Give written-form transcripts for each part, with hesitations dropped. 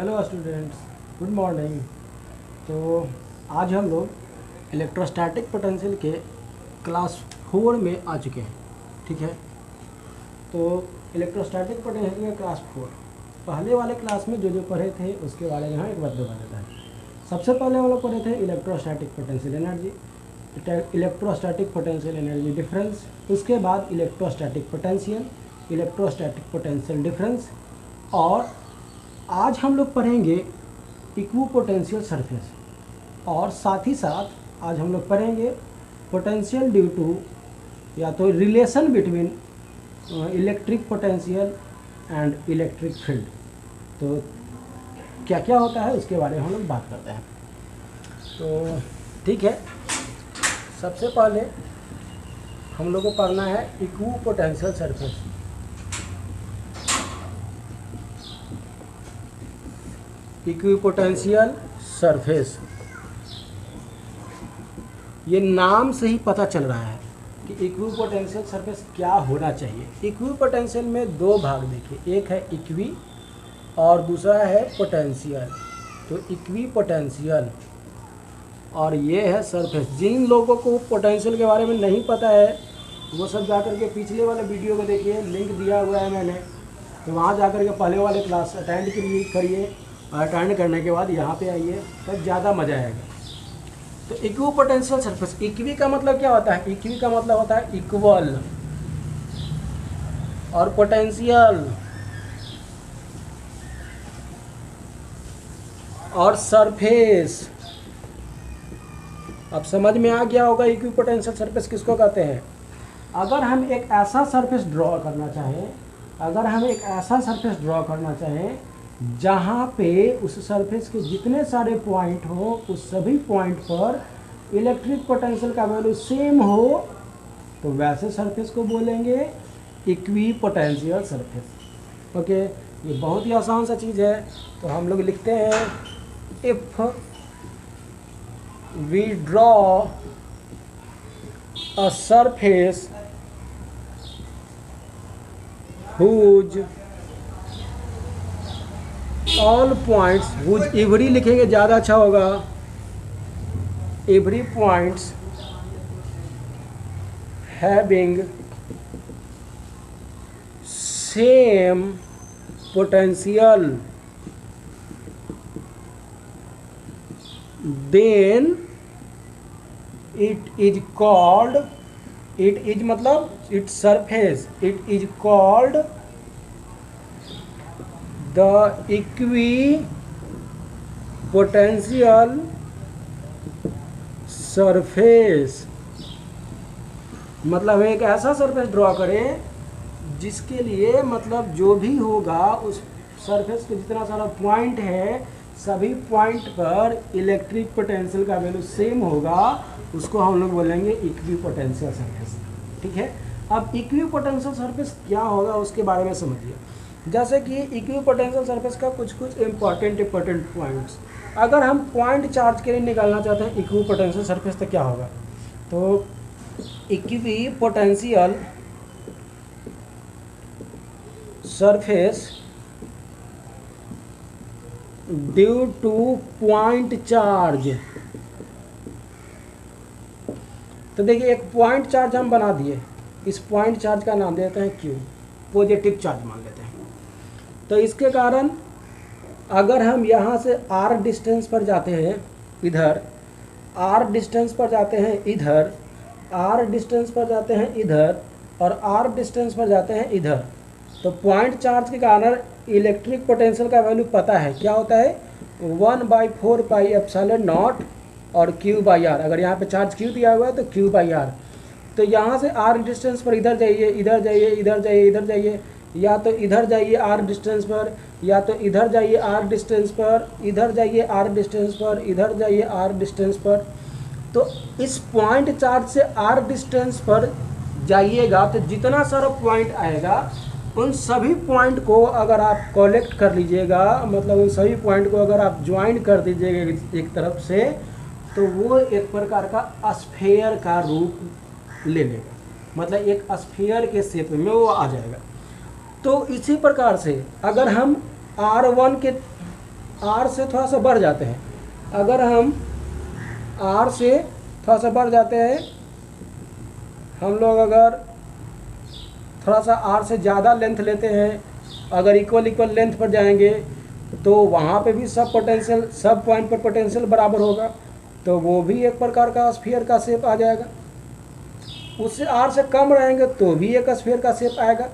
Hello students, good morning. तो आज हम लोग इलेक्ट्रोस्टैटिक पोटेंशियल के क्लास 4 में आ चुके हैं। ठीक है, तो इलेक्ट्रोस्टैटिक पोटेंशियल के क्लास 4 पहले वाले क्लास में जो पढ़े थे उसके बारे में एक बार दोबारा देता है। सबसे पहले हम लोग पढ़े थे electrostatic potential energy, electrostatic potential energy difference, उसके बाद electrostatic potential, electrostatic potential difference, और आज हम लोग पढ़ेंगे इक्विपोटेंशियल सरफेस, और साथ ही साथ आज हम लोग पढ़ेंगे पोटेंशियल ड्यू टू या तो relation between electric potential and electric field. तो क्या क्या होता है उसके बारे में हम लोग बात करते हैं। तो ठीक है, सबसे पहले हम लोग को पढ़ना है इक्विपोटेंशियल सरफेस। इक्विपोटेंशियल सरफेस, ये नाम से ही पता चल रहा है कि इक्विपोटेंशियल सरफेस क्या होना चाहिए। इक्विपोटेंशियल में दो भाग देखिए, एक है इक्वी और दूसरा है पोटेंशियल। तो इक्विपोटेंशियल और ये है सरफेस। जिन लोगों को पोटेंशियल के बारे में नहीं पता है वो सब जाकर के पिछले वाले वीडियो को देखिए, लिंक दिया हुआ है मैंने, तो वहाँ जाकर के पहले वाले क्लास अटेंड करिए, और अटेंड करने के बाद यहाँ पे आइए, तब ज़्यादा मज़ा आएगा। तो इक्विपोटेंशियल सरफेस, इक्वी का मतलब क्या होता है? इक्वी का मतलब होता है इक्वल, और पोटेंशियल और सरफेस। अब समझ में आ गया होगा इक्विपोटेंशियल सरफेस किसको कहते हैं। अगर हम एक ऐसा सरफेस ड्रॉ करना चाहें, जहाँ पे उस सरफेस के जितने सारे पॉइंट हो उस सभी पॉइंट पर इलेक्ट्रिक पोटेंशियल का वैल्यू सेम हो, तो वैसे सरफेस को बोलेंगे इक्विपोटेंशियल सरफेस। ओके, ये बहुत ही आसान सा चीज़ है। तो हम लोग लिखते हैं, if we draw a surface whose all points, whose every लिखेंगे ज़्यादा अच्छा होगा, every points having same potential, then it is called, it is मतलब its surface, it is called the equipotential surface। मतलब हम एक ऐसा सरफेस ड्रॉ करें जिसके लिए मतलब जो भी होगा उस सरफेस के जितना सारा पॉइंट है सभी पॉइंट पर इलेक्ट्रिक पोटेंशियल का वैल्यू सेम होगा, उसको हम लोग बोलेंगे इक्विपोटेंशियल सरफेस। ठीक है, अब इक्विपोटेंशियल सरफेस क्या होगा उसके बारे में समझिए। जैसे कि इक्विपोटेंशियल सरफेस का कुछ इम्पॉर्टेंट पॉइंट्स, अगर हम पॉइंट चार्ज के लिए निकालना चाहते हैं इक्विपोटेंशियल सरफेस, तो क्या होगा? तो equipotential surface due two point charge. तो देखिए, एक पॉइंट चार्ज हम बना दिए, इस पॉइंट चार्ज का नाम देते हैं क्यू, पॉजिटिव चार्ज मान लेते हैं। तो इसके कारण अगर हम यहाँ से r डिस्टेंस पर जाते हैं इधर, r डिस्टेंस पर जाते हैं इधर, r डिस्टेंस पर जाते हैं इधर, और r डिस्टेंस पर जाते हैं इधर, तो पॉइंट चार्ज के कारण इलेक्ट्रिक पोटेंशियल का वैल्यू पता है क्या होता है, 1/4 पाई एप्सिलॉन नॉट और Q बाई आर। अगर यहाँ पे चार्ज Q दिया हुआ है तो Q बाई आर। तो यहाँ से r डिस्टेंस पर इधर जाइए, इधर जाइए, इधर जाइए, इधर जाइए, या तो इधर जाइए r डिस्टेंस पर, या तो इधर जाइए r डिस्टेंस पर, इधर जाइए r डिस्टेंस पर, इधर जाइए r डिस्टेंस पर। तो इस पॉइंट चार्ज से r डिस्टेंस पर जाइएगा तो जितना सारा पॉइंट आएगा उन सभी पॉइंट को अगर आप कलेक्ट कर लीजिएगा, मतलब उन सभी पॉइंट को अगर आप ज्वाइन कर दीजिएगा एक तरफ से, तो वो एक प्रकार का स्फीयर का रूप ले लेगा, मतलब एक स्फीयर के शेप में वो आ जाएगा। तो इसी प्रकार से अगर हम R1 के आर से थोड़ा सा बढ़ जाते हैं, अगर हम आर से थोड़ा सा बढ़ जाते हैं, हम लोग अगर थोड़ा सा आर से ज़्यादा लेंथ लेते हैं, अगर इक्वल लेंथ पर जाएंगे तो वहाँ पे भी सब पोटेंशियल, सब पॉइंट पर पोटेंशियल बराबर होगा, तो वो भी एक प्रकार का स्फीयर का शेप आ जाएगा। उससे आर से कम रहेंगे तो भी एक स्फीयर का शेप आएगा,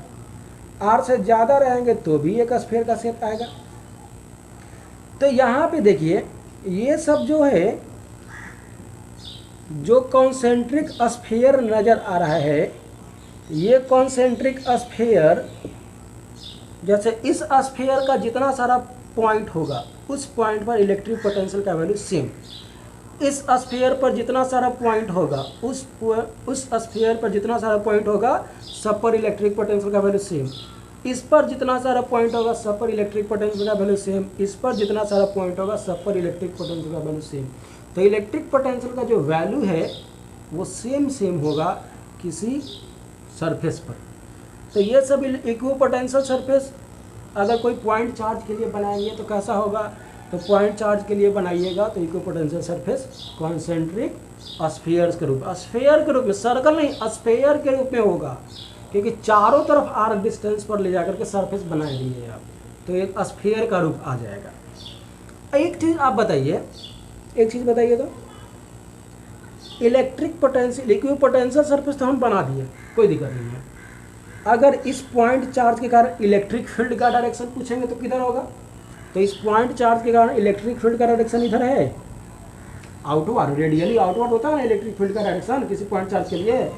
आर से ज़्यादा रहेंगे तो भी एक स्फीयर का शेप आएगा। तो यहाँ पे देखिए ये सब जो है, जो कॉन्सेंट्रिक स्फीयर नज़र आ रहा है, ये कॉन्सेंट्रिक स्फीयर, जैसे इस स्फीयर का जितना सारा पॉइंट होगा उस पॉइंट पर इलेक्ट्रिक पोटेंशियल का वैल्यू सेम, इस स्फीयर पर जितना सारा पॉइंट होगा उस स्फीयर पर जितना सारा पॉइंट होगा सब पर इलेक्ट्रिक पोटेंशियल का वैल्यू सेम, इस पर जितना सारा पॉइंट होगा सब पर इलेक्ट्रिक पोटेंशियल का वैल्यू सेम, इस पर जितना सारा पॉइंट होगा सब पर इलेक्ट्रिक पोटेंशियल का वैल्यू सेम। तो इलेक्ट्रिक पोटेंशियल का जो वैल्यू है वो सेम होगा किसी सरफेस पर। तो ये सब इक्विपोटेंशियल सरफेस अगर कोई पॉइंट चार्ज के लिए बनाएंगे तो कैसा होगा, तो पॉइंट चार्ज के लिए बनाइएगा तो इक्विपोटेंशियल सरफेस कॉन्सेंट्रिक स्फीयर के रूप, स्फीयर के रूप में, सर्कल नहीं स्फीयर के रूप में होगा, क्योंकि चारों तरफ आर डिस्टेंस पर ले जाकर के सरफेस बनाएंगे आप, तो एक स्फीयर का रूप आ जाएगा। एक चीज़ आप बताइए, एक चीज़ बताइए, तो इलेक्ट्रिक पोटेंशियल, इक्विपोटेंशियल सरफेस तो हम बना दिए, कोई दिक्कत नहीं है। अगर इस पॉइंट चार्ज के कारण इलेक्ट्रिक फील्ड का डायरेक्शन पूछेंगे तो किधर होगा, तो इस पॉइंट चार्ज के कारण इलेक्ट्रिक फील्ड का डायरेक्शन इधर है, आउटवर्ड, रेडियली आउटवर्ड होता है ना इलेक्ट्रिक फील्ड का डायरेक्शन किसी पॉइंट चार्ज के लिए,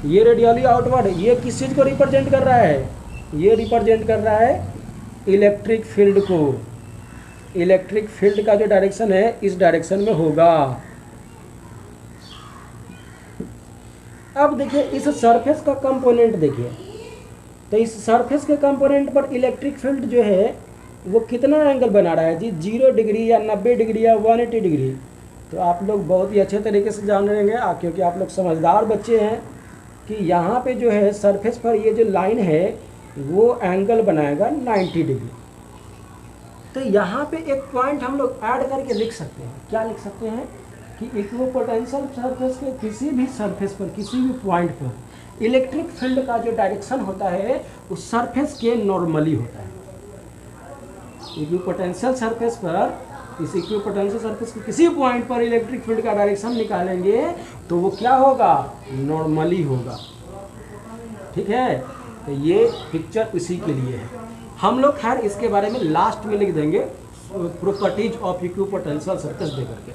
ये रेडियली आउटवर्ड है। ये किस चीज़ को रिप्रेजेंट कर रहा है, ये रिप्रेजेंट कर रहा है इलेक्ट्रिक फील्ड को, इलेक्ट्रिक फील्ड का जो डायरेक्शन है इस डायरेक्शन में होगा। अब देखिए इस सरफेस का कंपोनेंट देखिए, तो इस सरफेस के कंपोनेंट पर इलेक्ट्रिक फील्ड जो है वो कितना एंगल बना रहा है जी, 0 डिग्री या 90 डिग्री या 180 डिग्री। तो आप लोग बहुत ही अच्छे तरीके से जान रहेंगे क्योंकि आप लोग समझदार बच्चे हैं कि यहाँ पे जो है सरफेस पर ये जो लाइन है वो एंगल बनाएगा 90 डिग्री। तो यहाँ पे एक पॉइंट हम लोग ऐड करके लिख सकते हैं, क्या लिख सकते हैं कि इक्विपोटेंशियल सरफेस के किसी भी सरफेस पर, किसी भी पॉइंट पर इलेक्ट्रिक फील्ड का जो डायरेक्शन होता है उस सरफेस के नॉर्मली होता है। इक्विपोटेंशियल सरफेस पर, इस इक्विपोटेंशियल सरफेस के किसी पॉइंट पर इलेक्ट्रिक फील्ड का डायरेक्शन निकालेंगे तो वो क्या होगा, नॉर्मली होगा। ठीक है, तो ये पिक्चर इसी के लिए है। हम लोग खैर इसके बारे में लास्ट में लिख देंगे, प्रॉपर्टीज ऑफ इक्विपोटेंशियल सरफेस दे करके।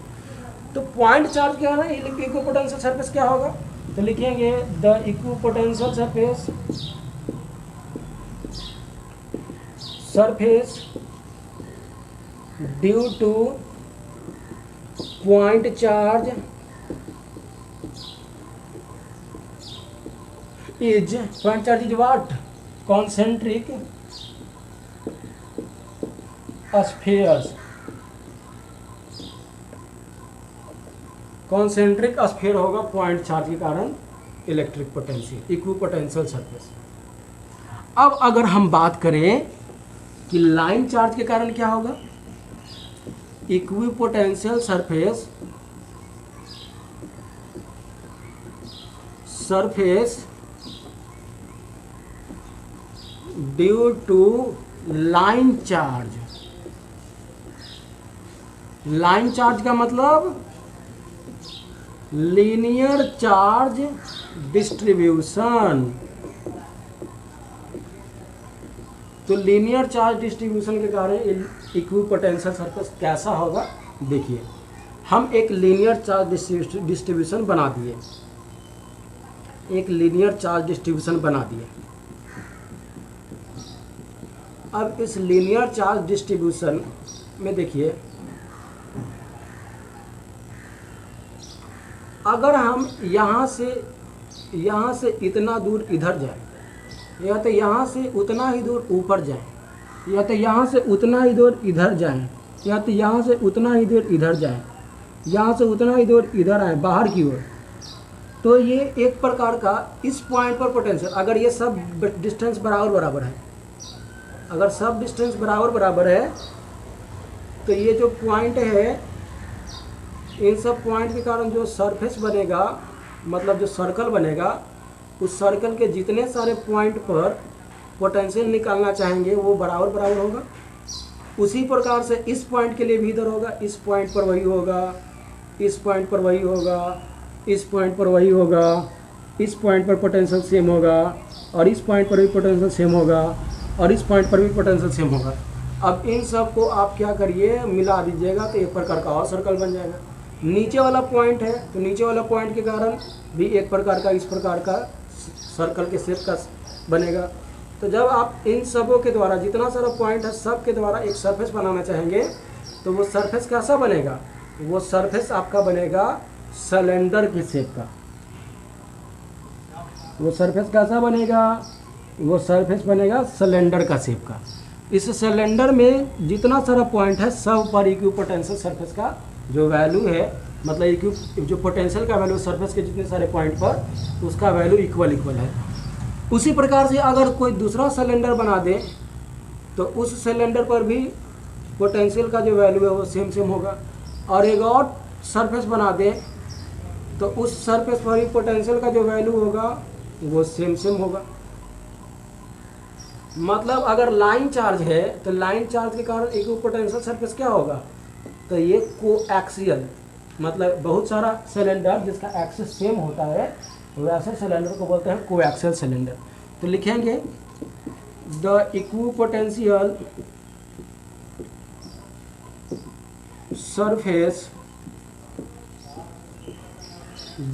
तो पॉइंट चार्ज क्या है, इक्विपोटेंशियल सरफेस क्या होगा, तो लिखेंगे the equipotential surface due two point charge is what, concentric spheres, concentric sphere होगा पॉइंट चार्ज के कारण इलेक्ट्रिक पोटेंशियल, इक्विपोटेंशियल सरफेस। अब अगर हम बात करें कि लाइन चार्ज के कारण क्या होगा, equipotential surface due to line charge. Line charge का मतलब लीनियर चार्ज डिस्ट्रीब्यूशन। तो लीनियर चार्ज डिस्ट्रीब्यूशन के कारण इक्विपोटेंशियल सरफेस कैसा होगा, देखिए हम एक लीनियर चार्ज डिस्ट्रीब्यूशन बना दिए, एक लीनियर चार्ज डिस्ट्रीब्यूशन बना दिए। अब इस लीनियर चार्ज डिस्ट्रीब्यूशन में देखिए, अगर हम यहाँ से इतना दूर इधर जाएं, या तो यहाँ से उतना ही दूर ऊपर जाएं, या तो यहाँ से उतना ही दूर इधर जाएं, या तो यहाँ से उतना ही दूर इधर जाएं, यहाँ से उतना ही दूर इधर आए बाहर की ओर, तो ये एक प्रकार का इस पॉइंट पर पोटेंशियल, अगर ये सब डिस्टेंस बराबर है, अगर सब डिस्टेंस बराबर है तो ये जो पॉइंट है, इन सब पॉइंट के कारण जो सरफेस बनेगा, मतलब जो सर्कल बनेगा, उस सर्कल के जितने सारे पॉइंट पर पोटेंशियल निकालना चाहेंगे वो बराबर बराबर होगा। उसी प्रकार से इस पॉइंट के लिए भी इधर होगा, इस पॉइंट पर वही होगा, इस पॉइंट पर वही होगा, इस पॉइंट पर वही होगा, इस पॉइंट पर पोटेंशियल सेम होगा, और इस पॉइंट पर भी पोटेंशियल सेम होगा, और इस पॉइंट पर भी पोटेंशियल सेम होगा। अब इन सब को आप क्या करिए, मिला दीजिएगा तो एक प्रकार का और सर्कल बन जाएगा। नीचे वाला पॉइंट है तो नीचे वाला पॉइंट के कारण भी एक प्रकार का इस प्रकार का सर्कल के शेप का बनेगा। तो जब आप इन सबों के द्वारा, जितना सारा पॉइंट है सब के द्वारा एक सरफेस बनाना चाहेंगे तो वो सरफेस कैसा बनेगा, वो सरफेस आपका बनेगा सिलेंडर के शेप का। वो सरफेस कैसा बनेगा, वो सरफेस बनेगा सिलेंडर का शेप का। इस सिलेंडर में जितना सारा पॉइंट है सब पर इक्विपोटेंशियल सरफेस का जो वैल्यू है, मतलब जो पोटेंशियल का वैल्यू सरफेस के जितने सारे पॉइंट पर, उसका वैल्यू इक्वल है। उसी प्रकार से अगर कोई दूसरा सिलेंडर बना दे तो उस सिलेंडर पर भी पोटेंशियल का जो वैल्यू है वो सेम होगा, और एक और सरफेस बना दे तो उस सरफेस पर भी पोटेंशियल का जो वैल्यू होगा वो सेम होगा। मतलब अगर लाइन चार्ज है तो लाइन चार्ज के कारण इक्विपोटेंशियल सरफेस क्या होगा, तो ये कोएक्सियल, मतलब बहुत सारा सिलेंडर जिसका एक्सिस सेम होता है वैसे सिलेंडर को बोलते हैं कोएक्सियल सिलेंडर। तो लिखेंगे the equipotential surface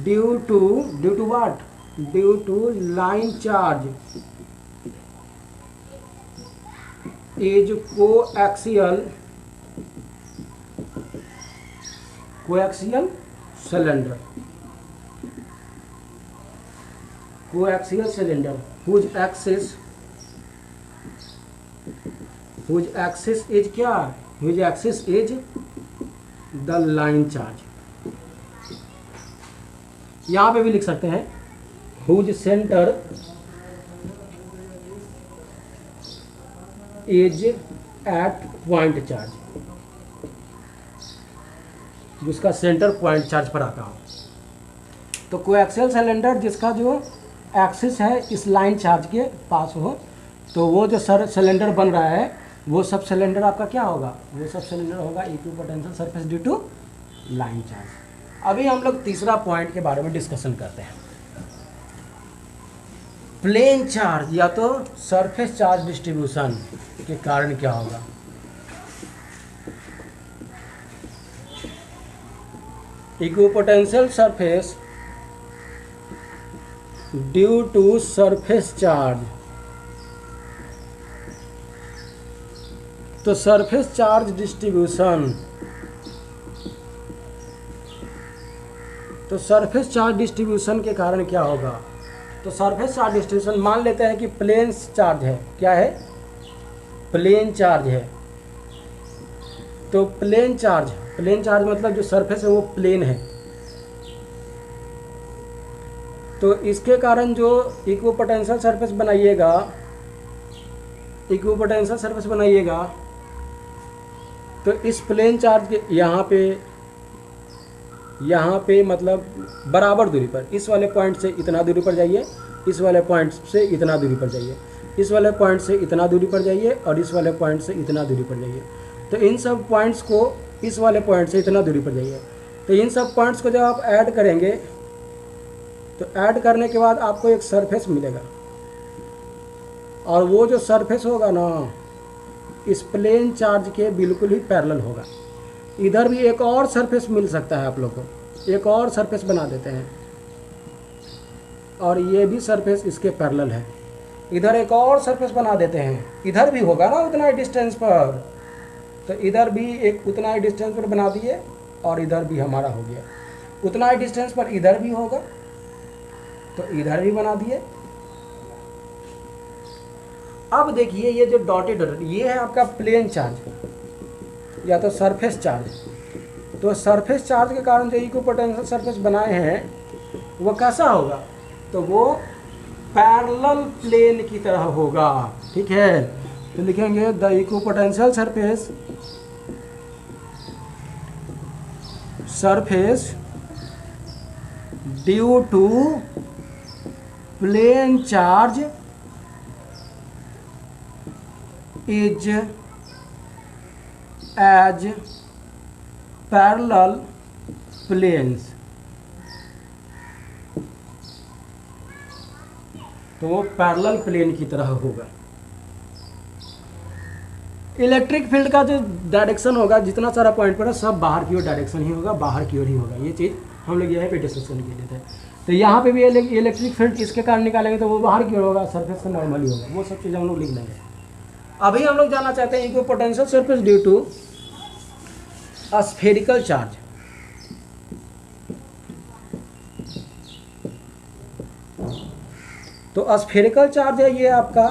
due to what, due to line charge is coaxial cylinder, coaxial cylinder whose axis is क्या, whose axis is the line charge। यहाँ पे भी लिख सकते हैं whose center is at point charge, जिसका सेंटर पॉइंट चार्ज पर आता हो। तो कोएक्सियल सिलेंडर जिसका जो एक्सिस है इस लाइन चार्ज के पास हो, तो वो जो सिलेंडर बन रहा है वो सब सिलेंडर आपका क्या होगा, वो सब सिलेंडर होगा equipotential surface due to line charge. अभी हम लोग तीसरा पॉइंट के बारे में डिस्कशन करते हैं। प्लेन चार्ज या तो सरफेस चार्ज डिस्ट्रीब्यूशन के कारण क्या होगा। Equipotential surface due to surface charge, तो सरफेस चार्ज डिस्ट्रीब्यूशन, तो सरफेस चार्ज डिस्ट्रीब्यूशन के कारण क्या होगा। तो सरफेस चार्ज डिस्ट्रीब्यूशन, मान लेते हैं कि प्लेन चार्ज है, क्या है, प्लेन चार्ज है। तो प्लेन चार्ज मतलब जो सरफेस है वो प्लेन है, तो इसके कारण जो इक्विपोटेंशियल सरफेस बनाइएगा, तो इस प्लेन चार्ज के यहाँ पे मतलब बराबर दूरी पर, इस वाले पॉइंट से इतना दूरी पर जाइए, इस वाले पॉइंट से इतना दूरी पर जाइए, इस वाले पॉइंट से इतना दूरी पर जाइए, और इस वाले पॉइंट से इतना दूरी पर जाइए। तो इन सब पॉइंट्स को, इस वाले पॉइंट से इतना दूरी पर जाइए, तो इन सब पॉइंट्स को जब आप ऐड करेंगे तो ऐड करने के बाद आपको एक सरफेस मिलेगा, और वो जो सरफेस होगा ना इस प्लेन चार्ज के बिल्कुल ही पैरेलल होगा। इधर भी एक और सरफेस मिल सकता है, आप लोग को एक और सरफेस बना देते हैं, और ये भी सरफेस इसके पैरेलल है। इधर एक और सरफेस बना देते हैं, इधर भी होगा ना उतना ही डिस्टेंस पर, तो इधर भी एक उतना ही डिस्टेंस पर बना दिए, और इधर भी हमारा हो गया उतना ही डिस्टेंस पर, इधर भी होगा तो इधर भी बना दिए। अब देखिए ये जो डॉटेड ये है आपका प्लेन चार्ज या तो सरफेस चार्ज। तो सरफेस चार्ज के कारण जो इक्विपोटेंशियल सरफेस बनाए हैं वो कैसा होगा, तो वो पैरेलल प्लेन की तरह होगा। ठीक है, तो लिखेंगे the equipotential surface surface due to plane charge is as parallel planes. तो वो पैरेलल प्लेन की तरह होगा। इलेक्ट्रिक फील्ड का जो डायरेक्शन होगा, जितना सारा पॉइंट पर है सब बाहर की ओर डायरेक्शन ही होगा, बाहर की ओर ही होगा। ये चीज़ हम लोग यहाँ पे डिस्कशन के लेते हैं। तो यहाँ पे भी इलेक्ट्रिक फील्ड इसके कारण निकालेंगे तो वो बाहर की ओर होगा, सरफेस का नॉर्मल ही होगा। वो सब चीज़ हम लोग लिख लेंगे। अभी हम लोग जानना चाहते हैं equipotential surface due to spherical charge. तो स्फेरिकल चार्ज है ये आपका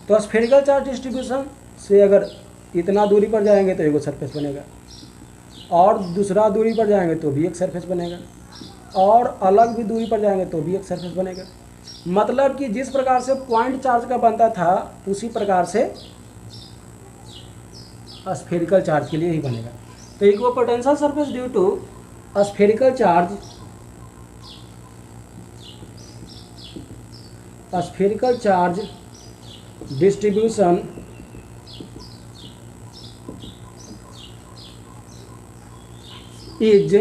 तो स्फेरिकल चार्ज डिस्ट्रीब्यूशन से अगर इतना दूरी पर जाएंगे तो एक सरफेस बनेगा, और दूसरा दूरी पर जाएंगे तो भी एक सरफेस बनेगा, और अलग भी दूरी पर जाएंगे तो भी एक सरफेस बनेगा। मतलब कि जिस प्रकार से पॉइंट चार्ज का बनता था उसी प्रकार से स्फेरिकल चार्ज के लिए ही बनेगा। तो equipotential surface due to spherical charge distribution is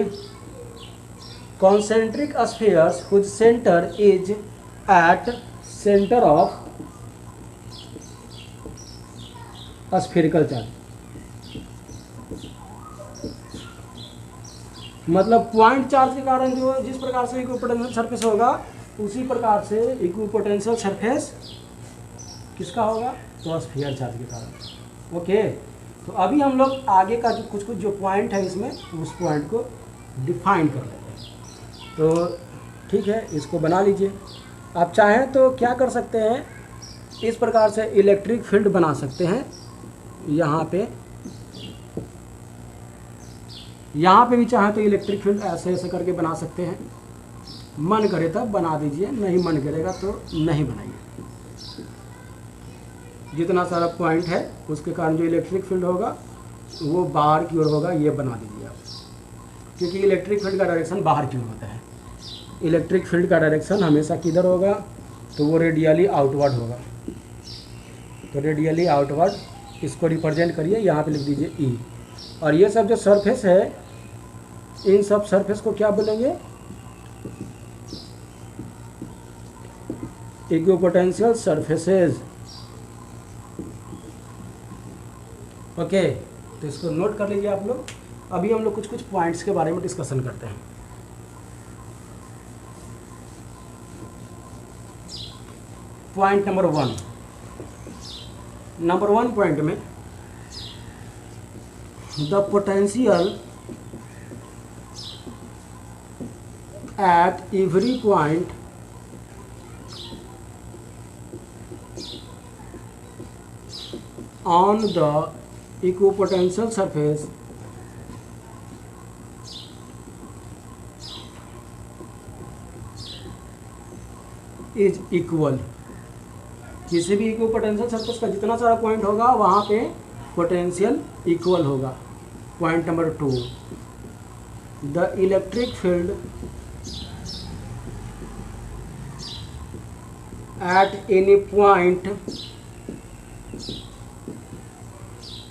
concentric spheres whose center is at center of spherical charge। मतलब पॉइंट चार्ज के कारण जो जिस प्रकार से इक्विपोटेंशियल सरफेस होगा उसी प्रकार से इक्विपोटेंशियल सरफेस किसका होगा, तो स्फीयर चार्ज के कारण। ओके, तो अभी हम लोग आगे का जो कुछ जो पॉइंट है इसमें उस पॉइंट को डिफाइन कर लेते हैं। तो ठीक है, इसको बना लीजिए। आप चाहें तो क्या कर सकते हैं, इस प्रकार से इलेक्ट्रिक फील्ड बना सकते हैं। यहाँ पे भी चाहें तो इलेक्ट्रिक फील्ड ऐसे ऐसे करके बना सकते हैं। मन करे तब बना दीजिए, नहीं मन करेगा तो नहीं बनाइए। जितना सारा पॉइंट है उसके कारण जो इलेक्ट्रिक फील्ड होगा वो बाहर की ओर होगा, ये बना दीजिए आप, क्योंकि इलेक्ट्रिक फील्ड का डायरेक्शन बाहर की ओर होता है। इलेक्ट्रिक फील्ड का डायरेक्शन हमेशा किधर होगा, तो वो रेडियली आउटवर्ड होगा। तो रेडियली आउटवर्ड इसको रिप्रेजेंट करिए, यहाँ पे लिख दीजिए ई। और ये सब जो सरफेस है, इन सब सरफेस को क्या बोलेंगे, इक्विपोटेंशियल सरफेसेज। ओके, तो इसको नोट कर लीजिए आप लोग। अभी हम लोग कुछ पॉइंट्स के बारे में डिस्कशन करते हैं। पॉइंट नंबर 1 पॉइंट में the potential at every point on the equipotential surface is equal. किसी भी इक्विपोटेंशियल सरफेस का जितना सारा पॉइंट होगा वहाँ पे पोटेंशियल इक्वल होगा। Point number 2, the electric field at any point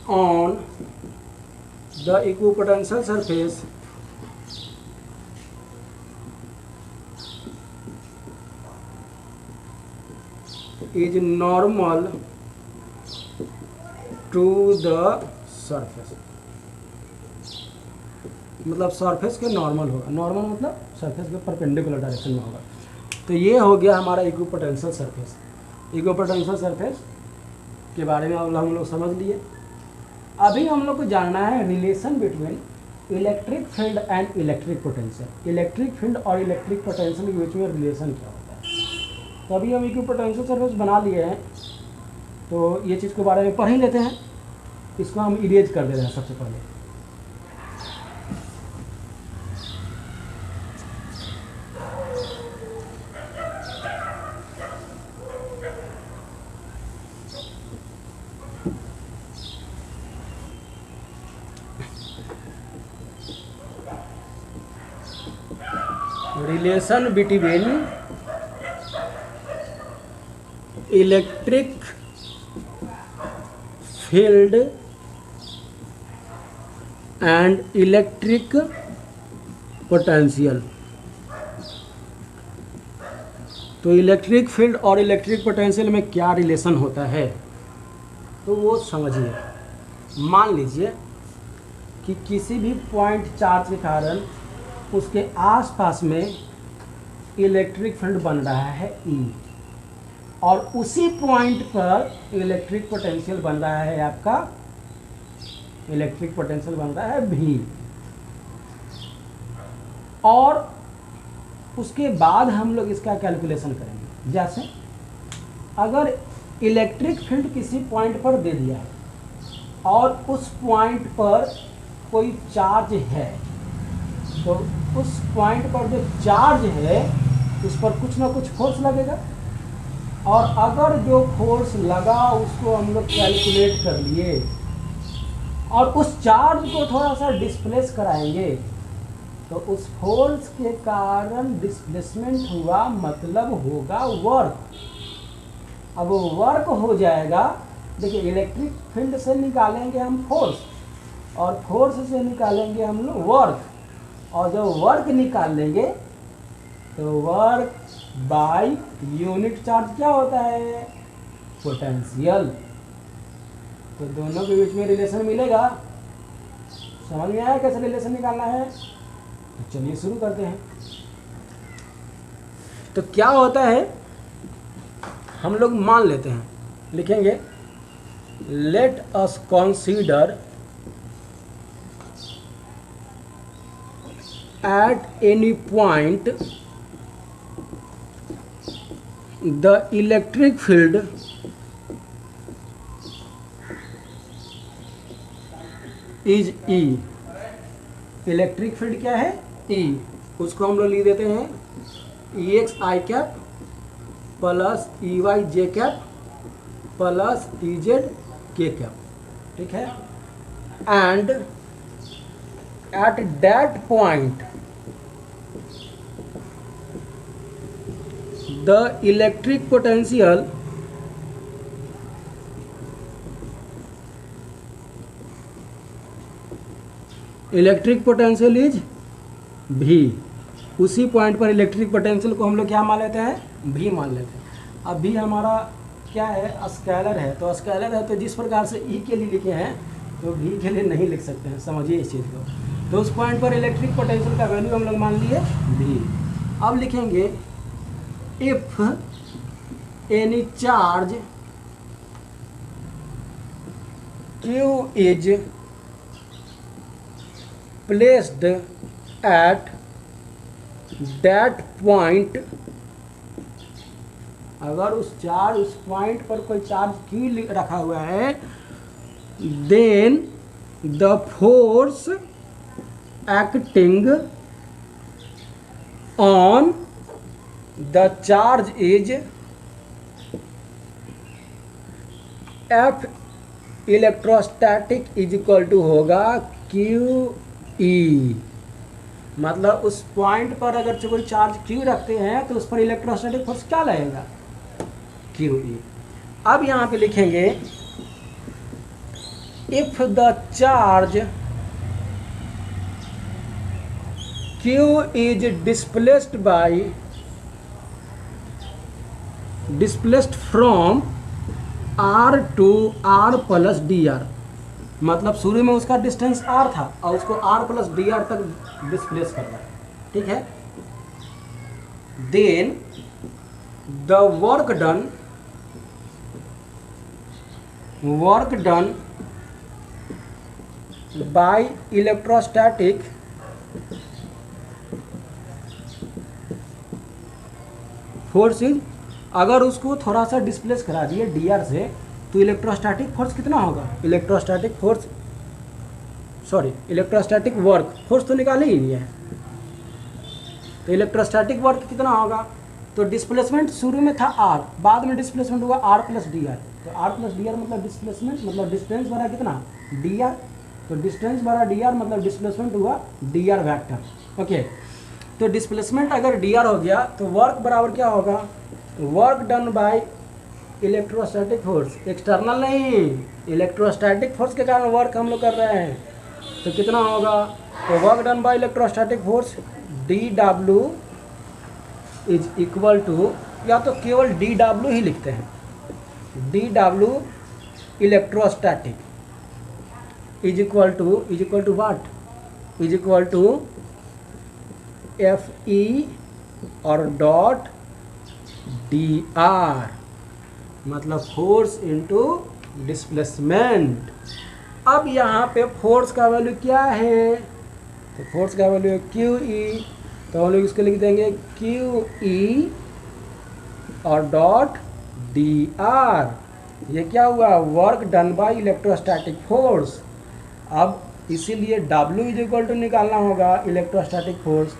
on the equipotential surface is normal to the surface। मतलब सरफेस के नॉर्मल होगा। नॉर्मल मतलब सरफेस के परपेंडिकुलर डायरेक्शन में होगा। तो ये हो गया हमारा इक्विपोटेंशियल सरफेस। इक्विपोटेंशियल सरफेस के बारे में हम लोग समझ लिए। अभी हम लोग को जानना है relation between electric field and electric potential. Electric field और इलेक्ट्रिक पोटेंशियल के बीच में रिलेशन क्या होता है। तो अभी हम इक्विपोटेंशियल सरफेस बना लिए हैं, तो ये चीज़ के बारे में पढ़ ही लेते हैं। इसको हम इरेज कर दे रहे हैं सबसे पहले। Relation between electric field and electric potential. तो इलेक्ट्रिक फील्ड और इलेक्ट्रिक पोटेंशियल में क्या रिलेशन होता है, तो वो समझिए। मान लीजिए कि किसी भी पॉइंट चार्ज के कारण उसके आसपास में इलेक्ट्रिक फील्ड बन रहा है E, और उसी पॉइंट पर इलेक्ट्रिक पोटेंशियल बन रहा है आपका, इलेक्ट्रिक पोटेंशियल बन रहा है V। और उसके बाद हम लोग इसका कैलकुलेशन करेंगे। जैसे अगर इलेक्ट्रिक फील्ड किसी पॉइंट पर दे दिया है और उस पॉइंट पर कोई चार्ज है, तो उस पॉइंट पर जो चार्ज है उस पर कुछ ना कुछ फोर्स लगेगा, और अगर जो फोर्स लगा उसको हम लोग कैलकुलेट कर लिए और उस चार्ज को थोड़ा सा डिस्प्लेस कराएंगे, तो उस फोर्स के कारण डिस्प्लेसमेंट हुआ, मतलब होगा वर्क। अब वो वर्क हो जाएगा। देखिए, इलेक्ट्रिक फील्ड से निकालेंगे हम फोर्स और फोर्स से निकालेंगे हम लोग वर्क, और जब वर्क निकाल लेंगे तो वर्क बाय यूनिट चार्ज क्या होता है, पोटेंशियल। तो दोनों के बीच में रिलेशन मिलेगा। समझ में आया कैसे रिलेशन निकालना है? तो चलिए शुरू करते हैं। तो क्या होता है, हम लोग मान लेते हैं, लिखेंगे let us consider at any point the electric field is E। Electric field क्या है, E। उसको हम लोग लिख देते हैं EX I cap plus EY J cap plus EZ K cap, ठीक है। And at that point the electric potential is V। उसी पॉइंट पर इलेक्ट्रिक पोटेंशियल को हम लोग क्या मान लेते हैं, V मान लेते हैं। अब V हमारा क्या है, स्केलर है। तो स्केलर है तो जिस प्रकार से E के लिए लिखे हैं तो V के लिए नहीं लिख सकते हैं, समझिए इस चीज़ को। तो उस पॉइंट पर इलेक्ट्रिक पोटेंशियल का वैल्यू हम लोग मान लिए V। अब लिखेंगे if any charge Q is placed at that point, अगर उस पॉइंट पर कोई चार्ज Q रखा हुआ है, then the force acting on the charge is F electrostatic is equal to होगा QE। मतलब उस पॉइंट पर अगर कोई चार्ज Q रखते हैं तो उस पर इलेक्ट्रोस्टैटिक फोर्स क्या लगेगा, QE। अब यहाँ पे लिखेंगे if the charge Q is displaced from R to R plus DR, मतलब शुरू में उसका डिस्टेंस R था और उसको R प्लस DR तक डिस्प्लेस करना है, ठीक है। Then the work done by electrostatic forces, अगर उसको थोड़ा सा डिस्प्लेस करा दिए DR से तो इलेक्ट्रोस्टैटिक फोर्स कितना होगा, इलेक्ट्रोस्टैटिक वर्क फोर्स तो निकाले ही नहीं है, तो इलेक्ट्रोस्टैटिक वर्क कितना होगा। तो डिस्प्लेसमेंट शुरू में था R, बाद में डिस्प्लेसमेंट हुआ R प्लस DR, तो R प्लस DR मतलब डिस्प्लेसमेंट, मतलब डिस्टेंस बड़ा कितना DR, तो डिस्टेंस बड़ा DR मतलब डिस्प्लेसमेंट हुआ DR वेक्टर, ओके। तो डिस्प्लेसमेंट अगर डी आर हो गया तो वर्क बराबर क्या होगा, work done by electrostatic force, external नहीं, इलेक्ट्रोस्टैटिक फोर्स के कारण वर्क हम लोग कर रहे हैं, तो कितना होगा, तो work done by electrostatic force D W is equal to, या तो केवल डी डब्ल्यू ही लिखते हैं, D W electrostatic is equal to what, is equal to F E और डॉट डी आर, मतलब फोर्स इनटू डिस्प्लेसमेंट। अब यहाँ पे फोर्स का वैल्यू क्या है, तो फोर्स का वैल्यू है क्यू ई, तो हम लोग इसको लिख देंगे क्यू ई और डॉट डी आर, ये क्या हुआ, work done by electrostatic force. अब इसीलिए W इज इक्वल टू निकालना होगा इलेक्ट्रोस्टैटिक फोर्स,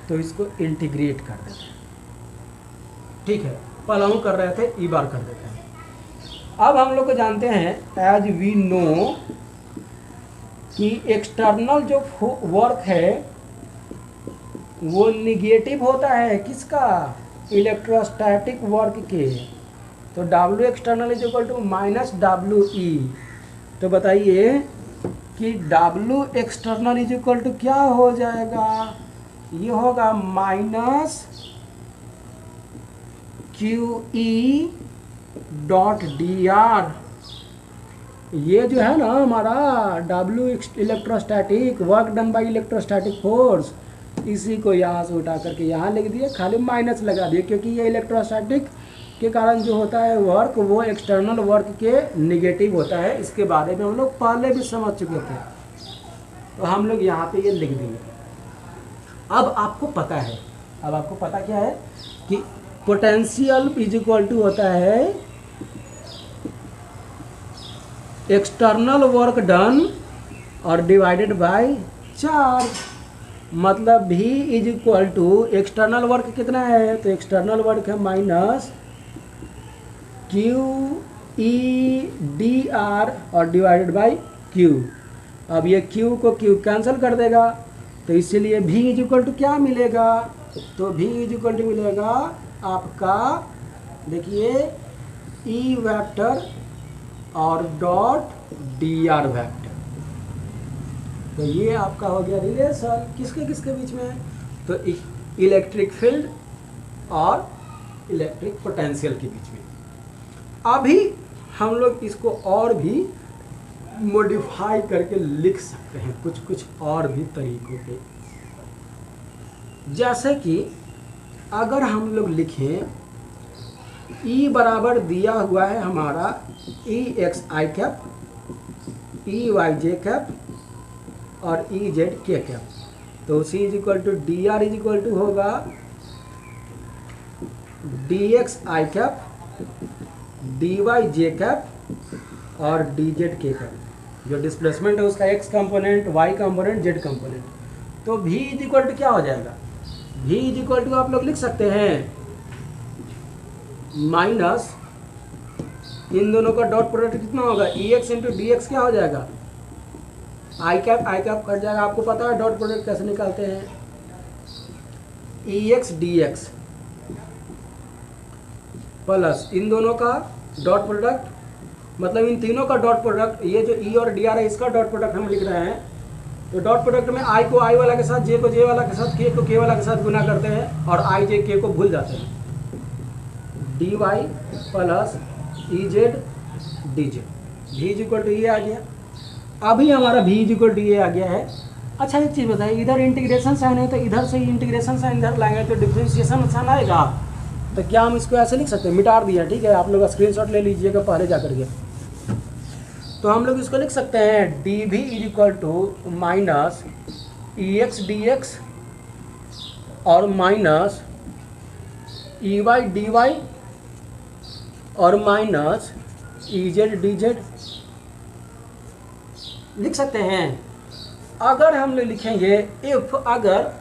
तो इसको इंटीग्रेट कर देते हैं, ठीक है, पहले हम कर रहे थे, ई बार कर देते हैं। अब हम लोग को जानते हैं एज वी नो कि एक्सटर्नल जो वर्क है वो निगेटिव होता है किसका, इलेक्ट्रोस्टैटिक वर्क के, तो W external is equal to minus W E, तो बताइए कि W external is equal to क्या हो जाएगा, ये होगा minus Q E dot D R, ये जो है ना हमारा W electrostatic, work done by electrostatic force, इसी को यहाँ से उठा करके यहाँ लिख दिए, खाली माइनस लगा दिए, क्योंकि ये इलेक्ट्रोस्टैटिक के कारण जो होता है वर्क वो एक्सटर्नल वर्क के निगेटिव होता है, इसके बारे में हम लोग पहले भी समझ चुके थे, तो हम लोग यहाँ पे ये लिख देंगे। अब आपको पता है, अब आपको पता क्या है कि पोटेंशियल इज इक्वल टू होता है एक्सटर्नल वर्क डन और डिवाइडेड बाय चार्ज, मतलब V is equal to external work कितना है, तो एक्सटर्नल वर्क है minus Q E D R और डिवाइडेड बाय Q। अब ये Q को Q कैंसिल कर देगा, तो इसीलिए V इज इक्वल टू क्या मिलेगा, तो V इज इक्वल टू मिलेगा आपका, देखिए E वेक्टर और डॉट डी आर वेक्टर, तो ये आपका हो गया रिलेशन किसके किसके बीच में है, तो इलेक्ट्रिक फील्ड और इलेक्ट्रिक पोटेंशियल के बीच में। अभी हम लोग इसको और भी मॉडिफाई करके लिख सकते हैं कुछ कुछ और भी तरीकों पे, जैसे कि अगर हम लोग लिखें E बराबर दिया हुआ है हमारा E X I cap, E Y J cap और ई जेड के कैप, तो C is equal to D R is equal to होगा D X I cap, D Y J cap और डी जेड के कैप, जो displacement है उसका x component, y component, z component, तो V is equal to क्या हो जाएगा, V is equal to आप लोग लिख सकते हैं माइनस इन दोनों का डॉट प्रोडक्ट कितना होगा, ई एक्स इंटू डी एक्स क्या हो जाएगा, आई कैप कट जाएगा, आपको पता है डॉट प्रोडक्ट कैसे निकालते हैं, ई एक्स डी एक्स प्लस इन दोनों का डॉट प्रोडक्ट, मतलब इन तीनों का डॉट प्रोडक्ट, ये जो ई और डी आर है इसका डॉट प्रोडक्ट हम लिख रहे हैं, तो डॉट प्रोडक्ट में आई को आई वाला के साथ, जे को जे वाला के साथ, के को के वाला के साथ गुना करते हैं और आई जे के को भूल जाते हैं, D Y plus E Z D Z, भी इज इक्वल टू ये आ गया। अभी हमारा भी इज इक्वल टू ये आ गया है। अच्छा एक चीज़ बताइए, इधर इंटीग्रेशन साइन है तो इधर से ही इंटीग्रेशन साइन इधर लाएंगे तो डिफ्रेंशिएशन साइन आएगा, तो क्या हम इसको ऐसे लिख सकते हैं, मिटा दिया, ठीक है, आप लोग स्क्रीनशॉट ले लीजिएगा पहले जा करके, तो हम लोग इसको लिख सकते हैं डी भी is equal to minus E X D X और minus E Y D Y और minus E Z D Z लिख सकते हैं। अगर हम लोग लिखेंगे इफ अगर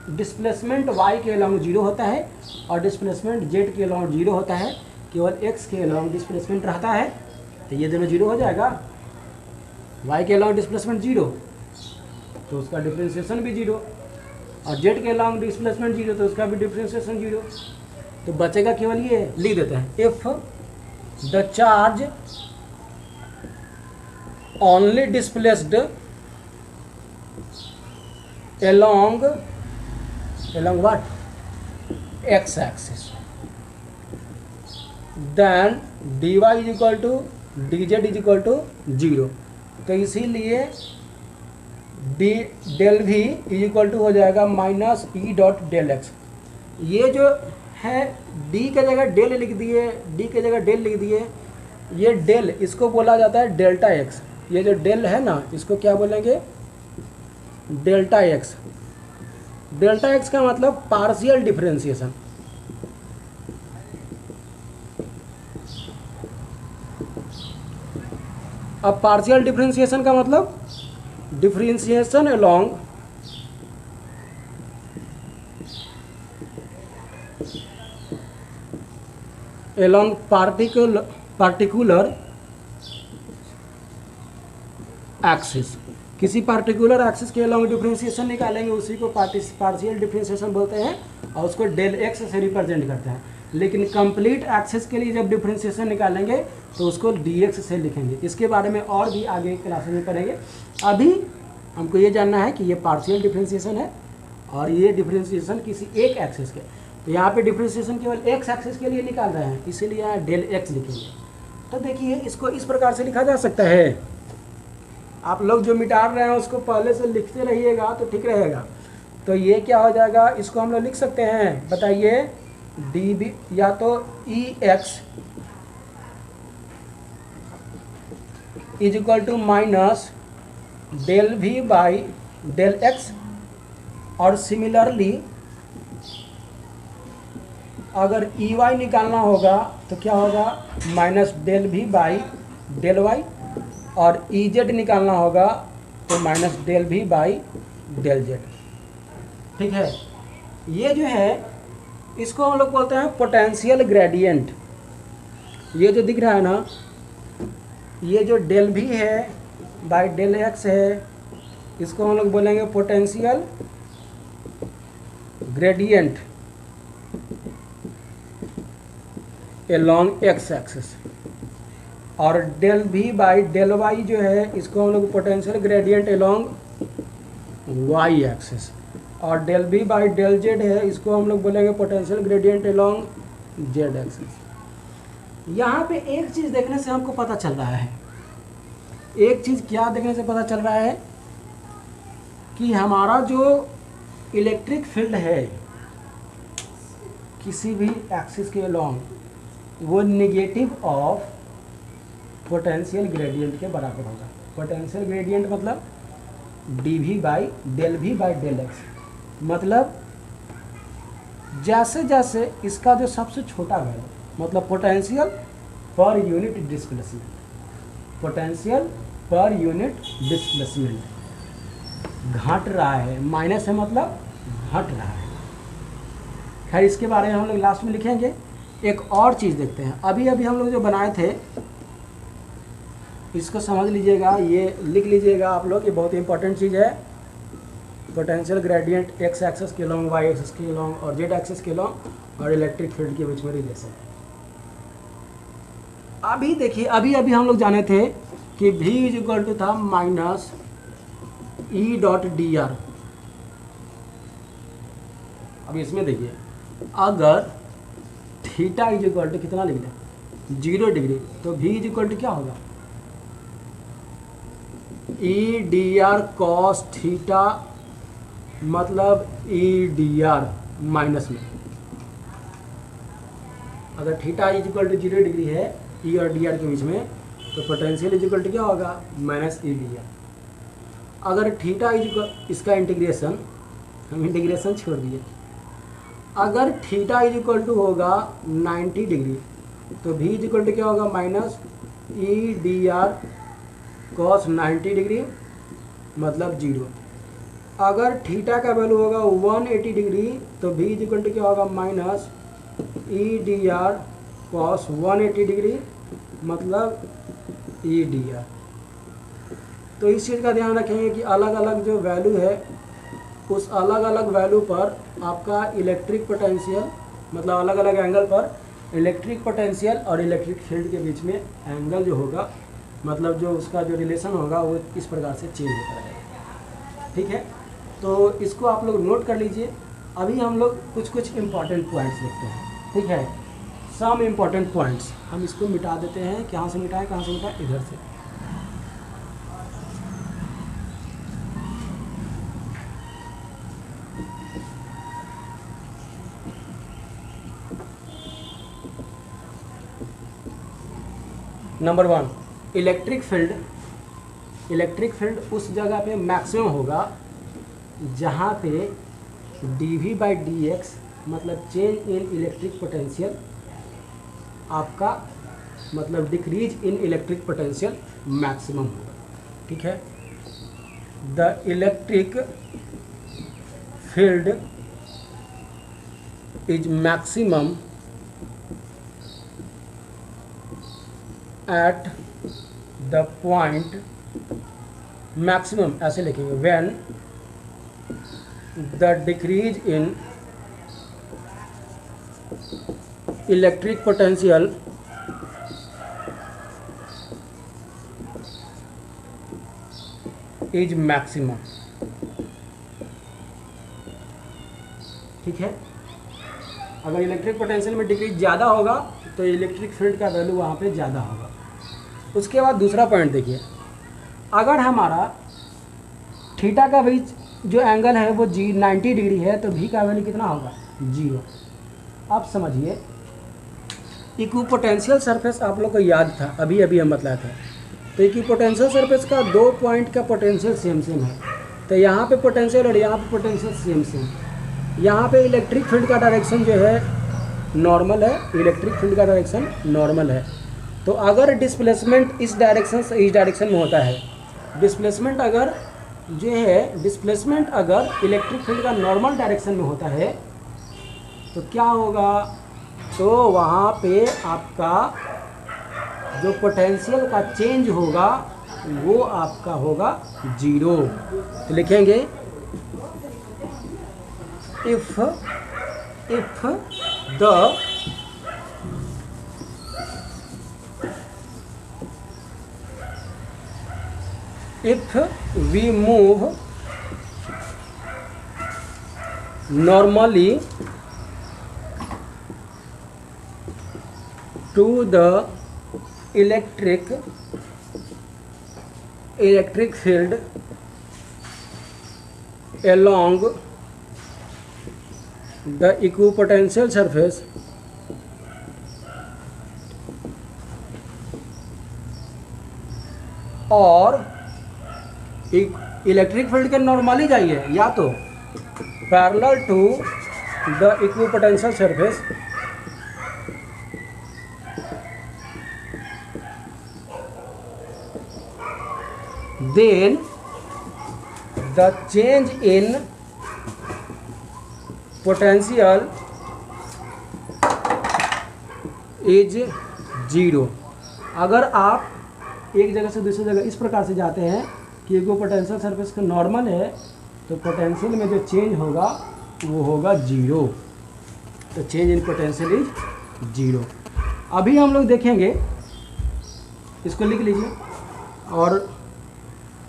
डिस्प्लेसमेंट y के अलॉन्ग 0 होता है और डिस्प्लेसमेंट z के अलॉन्ग 0 होता है, केवल x के अलॉन्ग डिस्प्लेसमेंट रहता है, तो ये दोनों 0 हो जाएगा, y के अलॉन्ग डिस्प्लेसमेंट 0 तो उसका डिफ्रेंशिएशन भी 0, और जेड के अलॉन्ग डिस्प्लेसमेंट जीरो, तो उसका भी डिफ्रेंशिएशन जीरो। तो बचेगा केवल ये, लिख देते हैं if the charge only displaced along what x axis then dy is equal to dz is equal to 0। तो इसीलिए D del V is equal to हो जाएगा minus E dot del X. ये जो है डी के जगह डेल लिख दिए, डी के जगह डेल लिख दिए, ये डेल इसको बोला जाता है डेल्टा एक्स। ये जो डेल है ना, इसको क्या बोलेंगे, डेल्टा एक्स। डेल्टा एक्स का मतलब पार्शियल डिफरेंशिएशन। अब पार्शियल डिफरेंशिएशन का मतलब डिफरेंशिएशन अलोंग पार्टिकुलर एक्सिस। किसी पार्टिकुलर एक्सिस के अलोंग डिफरेंशिएशन निकालेंगे, उसी को पार्शियल डिफरेंशिएशन बोलते हैं और उसको डेल एक्स से रिप्रेजेंट करते हैं। लेकिन कंप्लीट एक्सिस के लिए जब डिफरेंशिएशन निकालेंगे तो उसको डी एक्स से लिखेंगे। इसके बारे में और भी आगे क्लासेस में करेंगे। अभी हमको ये जानना है कि ये पार्शियल डिफरेंशिएशन है और ये डिफरेंशिएशन किसी एक एक्सिस के। तो यहाँ पे डिफरेंशिएशन केवल एक्स एक्सिस के लिए निकाल रहे हैं, इसीलिए यहाँ डेल एक्स लिखेंगे। तो देखिए इसको इस प्रकार से लिखा जा सकता है। आप लोग जो मिटा रहे हैं उसको पहले से लिखते रहिएगा तो ठीक रहेगा। तो ये क्या हो जाएगा, इसको हम लोग लिख सकते हैं, बताइए, डी बी या तो E X is equal to minus del V by del X. और सिमिलरली अगर ई वाई निकालना होगा तो क्या होगा, minus del V by del Y. और ई जेड निकालना होगा तो minus del V by del Z. ठीक है, ये जो है इसको हम लोग बोलते हैं पोटेंशियल ग्रेडियंट। ये जो दिख रहा है ना, ये जो डेल वी है बाई डेल एक्स है, इसको हम लोग बोलेंगे potential gradient along X axis. और del V by del Y जो है, इसको हम लोग potential gradient along Y axis. और del V by del Z है, इसको हम लोग बोलेंगे potential gradient along Z axis. यहाँ पे एक चीज़ देखने से हमको पता चल रहा है, एक चीज़ क्या देखने से पता चल रहा है कि हमारा जो इलेक्ट्रिक फील्ड है किसी भी एक्सिस के अलोंग, वो नेगेटिव ऑफ पोटेंशियल ग्रेडियंट के बराबर होगा। पोटेंशियल ग्रेडियंट मतलब D V by del X. मतलब जैसे जैसे इसका जो सबसे छोटा वैल्यू, मतलब potential per unit displacement, potential per unit displacement घट रहा है, माइनस है मतलब घट रहा है। खैर इसके बारे में हम लोग लास्ट में लिखेंगे। एक और चीज़ देखते हैं, अभी अभी हम लोग जो बनाए थे इसको समझ लीजिएगा, ये लिख लीजिएगा आप लोग, ये बहुत इंपॉर्टेंट चीज़ है। पोटेंशियल ग्रेडियंट एक्स एक्सिस के लॉन्ग, वाई एक्सिस के लॉन्ग और जेड एक्सिस के लॉन्ग और इलेक्ट्रिक फील्ड के बीच में रिलेशन। अभी देखिए, अभी अभी हम लोग जाने थे कि v इज इक्वल टू था minus E dot D are. अब इसमें देखिए, अगर थीटा इज इक्वल टू कितना लिख दें, 0 डिग्री, तो v इज इक्वल टू क्या होगा, E D R cos theta, मतलब ई डी आर माइनस में। अगर theta is equal to 0 degree है ई और डी आर के बीच में, तो पोटेंशियल इज इक्वल टू क्या होगा, माइनस ई डी आर। अगर थीटा इज इक्वल, इसका इंटीग्रेशन, हम इंटीग्रेशन छोड़ दिए, अगर थीटा इज इक्वल टू होगा 90 डिग्री, तो v इज इक्वल टू क्या होगा, माइनस ई डी आर कॉस 90 डिग्री, मतलब 0। अगर थीटा का वैल्यू होगा 180 डिग्री, तो v इज इक्वल टू क्या होगा, माइनस ई डी आर कॉस 180 डिग्री, मतलब ई डी आर। तो इस चीज़ का ध्यान रखेंगे कि अलग अलग जो वैल्यू है उस अलग अलग वैल्यू पर आपका इलेक्ट्रिक पोटेंशियल, मतलब अलग अलग एंगल पर इलेक्ट्रिक पोटेंशियल और इलेक्ट्रिक फील्ड के बीच में एंगल जो होगा, मतलब जो उसका जो रिलेशन होगा वो इस प्रकार से चेंज होता रहेगा। ठीक है, तो इसको आप लोग नोट कर लीजिए। अभी हम लोग कुछ कुछ इम्पॉर्टेंट पॉइंट्स लिखते हैं। ठीक है, सम इम्पॉर्टेंट पॉइंट्स हम इसको मिटा देते हैं। कहाँ से मिटाएं, कहाँ से मिटाएं, इधर से। Number 1, electric field. Electric field उस जगह पे मैक्सिमम होगा जहाँ पे dV/dx मतलब चेंज इन इलेक्ट्रिक पोटेंशियल आपका, मतलब decrease in electric potential maximum होगा। ठीक है, the electric field is maximum at the point, maximum ऐसे लिखेंगे, when the decrease in electric potential is maximum. ठीक है, अगर इलेक्ट्रिक पोटेंशियल में डिक्रीज ज़्यादा होगा तो इलेक्ट्रिक फील्ड का वैल्यू वहाँ पे ज़्यादा होगा। उसके बाद दूसरा पॉइंट देखिए, अगर हमारा थीटा का भी जो एंगल है वो 90 डिग्री है तो भी का वैल्यू कितना होगा, 0। आप समझिए, इक्विपोटेंशियल सरफेस आप लोग को याद था, अभी अभी हम बताया था। तो इक्विपोटेंशियल सरफेस का 2 पॉइंट का पोटेंशियल सेम सेम है, तो यहाँ पे पोटेंशियल और यहाँ पे पोटेंशियल सेम सेम। यहाँ पे इलेक्ट्रिक फील्ड का डायरेक्शन जो है नॉर्मल है, इलेक्ट्रिक फील्ड का डायरेक्शन नॉर्मल है। तो अगर डिस्प्लेसमेंट इस डायरेक्शन से इस डायरेक्शन में होता है, डिस्प्लेसमेंट अगर जो है, डिस्प्लेसमेंट अगर इलेक्ट्रिक फील्ड का नॉर्मल डायरेक्शन में होता है तो क्या होगा, तो वहाँ पे आपका जो पोटेंशियल का चेंज होगा वो आपका होगा 0। तो लिखेंगे if the if we move normally to the electric field along the equipotential surface और इलेक्ट्रिक फील्ड के नॉर्मली जाइए, या तो parallel to the equipotential surface then the change in potential is 0। अगर आप एक जगह से दूसरी जगह इस प्रकार से जाते हैं कि इक्विपोटेंशियल सरफेस का नॉर्मल है तो पोटेंशियल में जो चेंज होगा वो होगा 0। तो चेंज इन पोटेंशियल इज 0। अभी हम लोग देखेंगे, इसको लिख लीजिए। और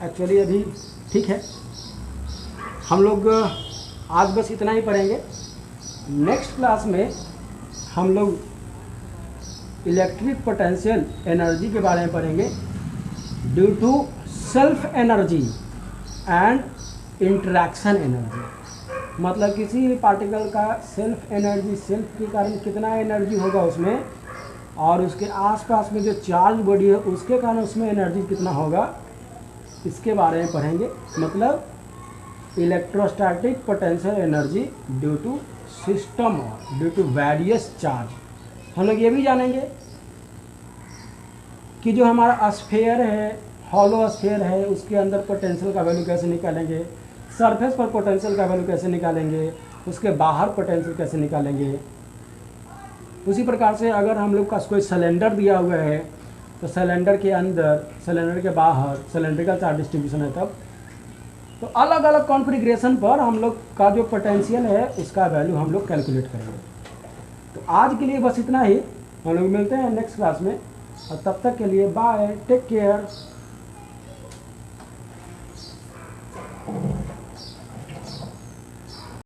एक्चुअली अभी ठीक है, हम लोग आज बस इतना ही पढ़ेंगे। नेक्स्ट क्लास में हम लोग इलेक्ट्रिक पोटेंशियल एनर्जी के बारे में पढ़ेंगे, due to self energy and interaction energy. मतलब किसी भी पार्टिकल का सेल्फ एनर्जी, सेल्फ के कारण कितना एनर्जी होगा उसमें, और उसके आसपास में जो चार्ज बॉडी है उसके कारण उसमें एनर्जी कितना होगा, इसके बारे में पढ़ेंगे। मतलब electrostatic potential energy due to system और ड्यू टू वेरियस चार्ज। हम लोग ये भी जानेंगे कि जो हमारा स्फीयर है, हॉलो स्फीयर है, उसके अंदर पोटेंशियल का वैल्यू कैसे निकालेंगे, सरफेस पर पोटेंशियल का वैल्यू कैसे निकालेंगे, उसके बाहर पोटेंशियल कैसे निकालेंगे। उसी प्रकार से अगर हम लोग का कोई सिलेंडर दिया हुआ है तो सिलेंडर के अंदर, सिलेंडर के बाहर सिलेंड्रिकल चार्ज डिस्ट्रीब्यूशन है, तब तो अलग अलग कॉन्फ़िगरेशन पर हम लोग का जो पोटेंशियल है उसका वैल्यू हम लोग कैलकुलेट करेंगे। तो आज के लिए बस इतना ही, हम लोग मिलते हैं नेक्स्ट क्लास में, और तब तक के लिए बाय, टेक केयर।